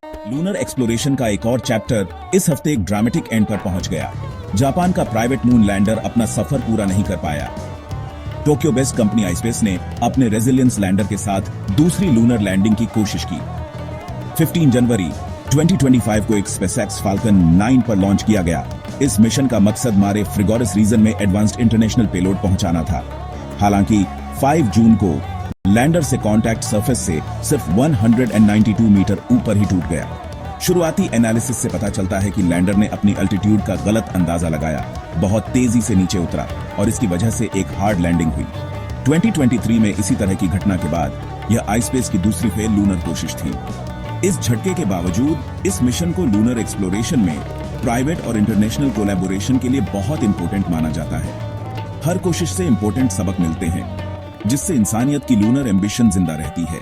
Lunar exploration का एक और चैप्टर इस हफ्ते एक ड्रामेटिक एंड पर पहुंच गया। जापान का प्राइवेट मून लैंडर अपना सफर पूरा नहीं कर पाया। टोक्यो बेस्ड कंपनी आईस्पेस ने अपने रेजिलियंस लैंडर के साथ दूसरी लूनर लैंडिंग की कोशिश की। 15 जनवरी 2025 को एक स्पेसएक्स फाल्कन 9 पर लॉन्च किया गया। इस मिशन का मकसद मारे फ्रिगोरिस रीजन में एडवांस्ड इंटरनेशनल पेलोड पहुंचाना था। हालांकि 5 जून को लैंडर से कांटेक्ट सरफेस से सिर्फ 192 मीटर ऊपर ही टूट गया। शुरुआती एनालिसिस से पता चलता है कि लैंडर ने अपनी अल्टीट्यूड का गलत अंदाजा लगाया, बहुत तेजी से नीचे उतरा और इसकी वजह से एक हार्ड लैंडिंग हुई। 2023 में इसी तरह की घटना के बाद यह आईस्पेस की दूसरी फेल लूनर कोशिश थी। इस झटके के बावजूद इस मिशन को लूनर एक्सप्लोरेशन में प्राइवेट और इंटरनेशनल कोलैबोरेशन के लिए बहुत इंपॉर्टेंट माना जाता है। हर कोशिश से इंपॉर्टेंट सबक मिलते हैं, जिससे इंसानियत की लूनर एम्बिशन जिंदा रहती है।